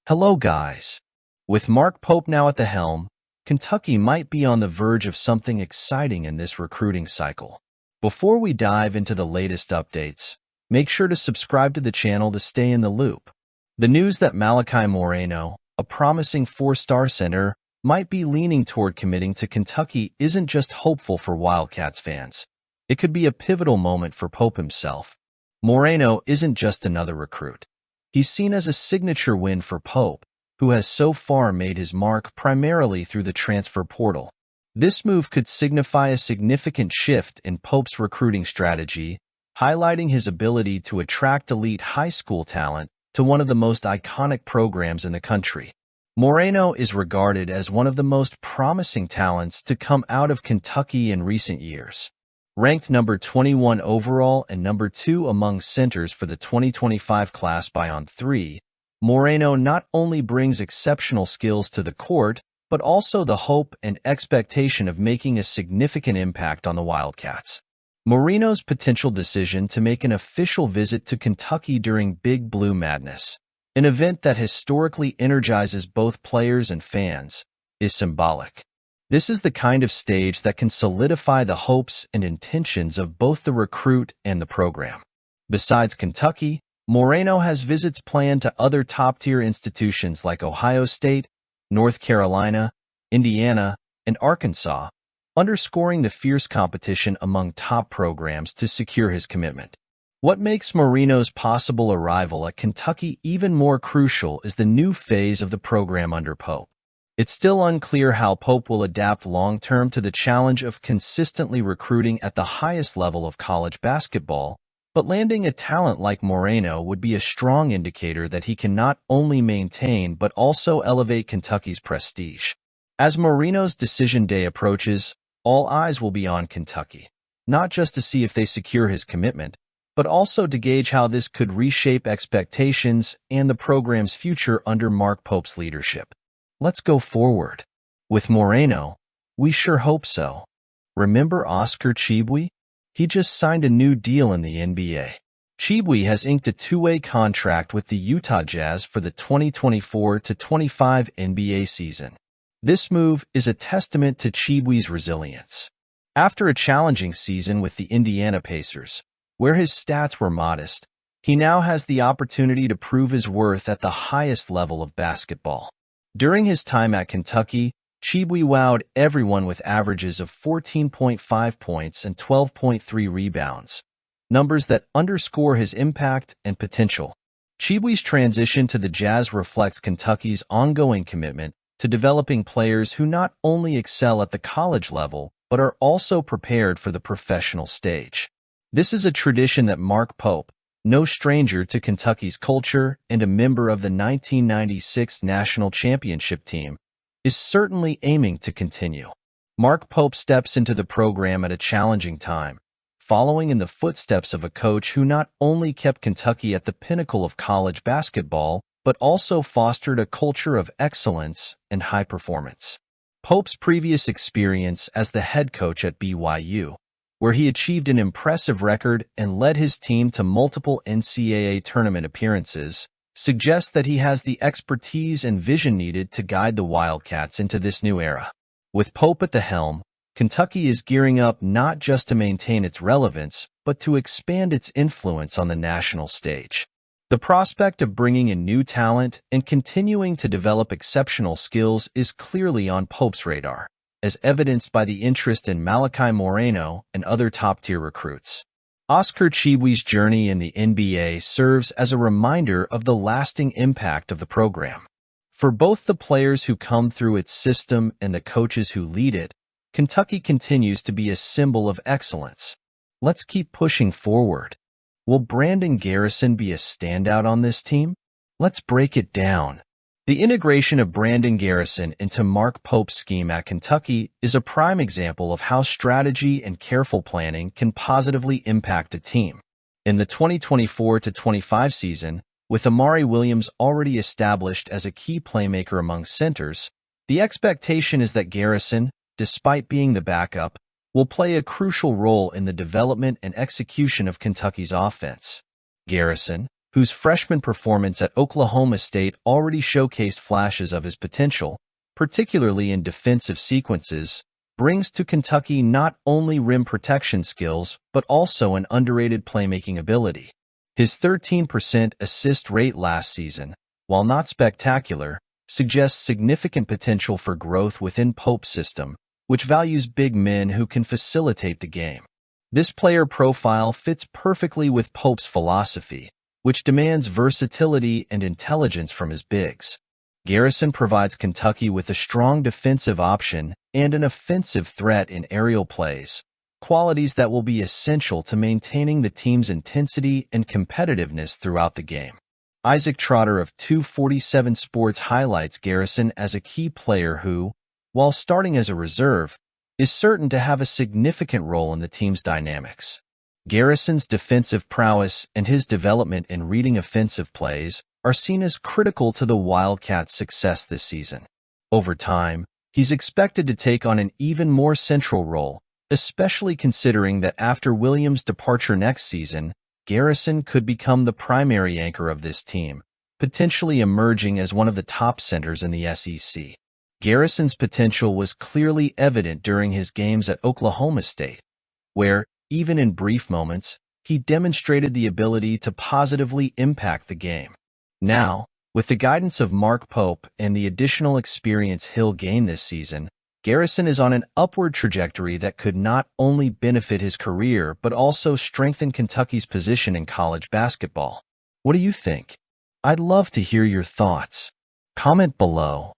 Hello, guys. With Mark Pope now at the helm, Kentucky might be on the verge of something exciting in this recruiting cycle. Before we dive into the latest updates, make sure to subscribe to the channel to stay in the loop. The news that Malachi Moreno, a promising four-star center, might be leaning toward committing to Kentucky isn't just hopeful for Wildcats fans. It could be a pivotal moment for Pope himself. Moreno isn't just another recruit. He's seen as a signature win for Pope, who has so far made his mark primarily through the transfer portal. This move could signify a significant shift in Pope's recruiting strategy, highlighting his ability to attract elite high school talent to one of the most iconic programs in the country. Moreno is regarded as one of the most promising talents to come out of Kentucky in recent years. Ranked number 21 overall and number 2 among centers for the 2025 class by On3, Moreno not only brings exceptional skills to the court, but also the hope and expectation of making a significant impact on the Wildcats. Moreno's potential decision to make an official visit to Kentucky during Big Blue Madness, an event that historically energizes both players and fans, is symbolic. This is the kind of stage that can solidify the hopes and intentions of both the recruit and the program. Besides Kentucky, Moreno has visits planned to other top-tier institutions like Ohio State, North Carolina, Indiana, and Arkansas, underscoring the fierce competition among top programs to secure his commitment. What makes Moreno's possible arrival at Kentucky even more crucial is the new phase of the program under Pope. It's still unclear how Pope will adapt long-term to the challenge of consistently recruiting at the highest level of college basketball, but landing a talent like Moreno would be a strong indicator that he can not only maintain but also elevate Kentucky's prestige. As Moreno's decision day approaches, all eyes will be on Kentucky, not just to see if they secure his commitment, but also to gauge how this could reshape expectations and the program's future under Mark Pope's leadership. Let's go forward. With Moreno, we sure hope so. Remember Oscar Tshiebwe? He just signed a new deal in the NBA. Tshiebwe has inked a two-way contract with the Utah Jazz for the 2024-25 NBA season. This move is a testament to Tshiebwe's resilience. After a challenging season with the Indiana Pacers, where his stats were modest, he now has the opportunity to prove his worth at the highest level of basketball. During his time at Kentucky, Tshiebwe wowed everyone with averages of 14.5 points and 12.3 rebounds, numbers that underscore his impact and potential. Tshiebwe's transition to the Jazz reflects Kentucky's ongoing commitment to developing players who not only excel at the college level, but are also prepared for the professional stage. This is a tradition that Mark Pope, no stranger to Kentucky's culture and a member of the 1996 national championship team, is certainly aiming to continue. Mark Pope steps into the program at a challenging time, following in the footsteps of a coach who not only kept Kentucky at the pinnacle of college basketball, but also fostered a culture of excellence and high performance. Pope's previous experience as the head coach at BYU, where he achieved an impressive record and led his team to multiple NCAA tournament appearances, suggests that he has the expertise and vision needed to guide the Wildcats into this new era. With Pope at the helm, Kentucky is gearing up not just to maintain its relevance, but to expand its influence on the national stage. The prospect of bringing in new talent and continuing to develop exceptional skills is clearly on Pope's radar, as evidenced by the interest in Malachi Moreno and other top-tier recruits. Oscar Tshiebwe's journey in the NBA serves as a reminder of the lasting impact of the program. For both the players who come through its system and the coaches who lead it, Kentucky continues to be a symbol of excellence. Let's keep pushing forward. Will Brandon Garrison be a standout on this team? Let's break it down. The integration of Brandon Garrison into Mark Pope's scheme at Kentucky is a prime example of how strategy and careful planning can positively impact a team. In the 2024-25 season, with Amari Williams already established as a key playmaker among centers, the expectation is that Garrison, despite being the backup, will play a crucial role in the development and execution of Kentucky's offense. Garrison, whose freshman performance at Oklahoma State already showcased flashes of his potential, particularly in defensive sequences, brings to Kentucky not only rim protection skills but also an underrated playmaking ability. His 13% assist rate last season, while not spectacular, suggests significant potential for growth within Pope's system, which values big men who can facilitate the game. This player profile fits perfectly with Pope's philosophy, which demands versatility and intelligence from his bigs. Garrison provides Kentucky with a strong defensive option and an offensive threat in aerial plays, qualities that will be essential to maintaining the team's intensity and competitiveness throughout the game. Isaac Trotter of 247 Sports highlights Garrison as a key player who, while starting as a reserve, is certain to have a significant role in the team's dynamics. Garrison's defensive prowess and his development in reading offensive plays are seen as critical to the Wildcats' success this season. Over time, he's expected to take on an even more central role, especially considering that after Williams' departure next season, Garrison could become the primary anchor of this team, potentially emerging as one of the top centers in the SEC. Garrison's potential was clearly evident during his games at Oklahoma State, where, even in brief moments, he demonstrated the ability to positively impact the game. Now, with the guidance of Mark Pope and the additional experience he'll gain this season, Garrison is on an upward trajectory that could not only benefit his career but also strengthen Kentucky's position in college basketball. What do you think? I'd love to hear your thoughts. Comment below.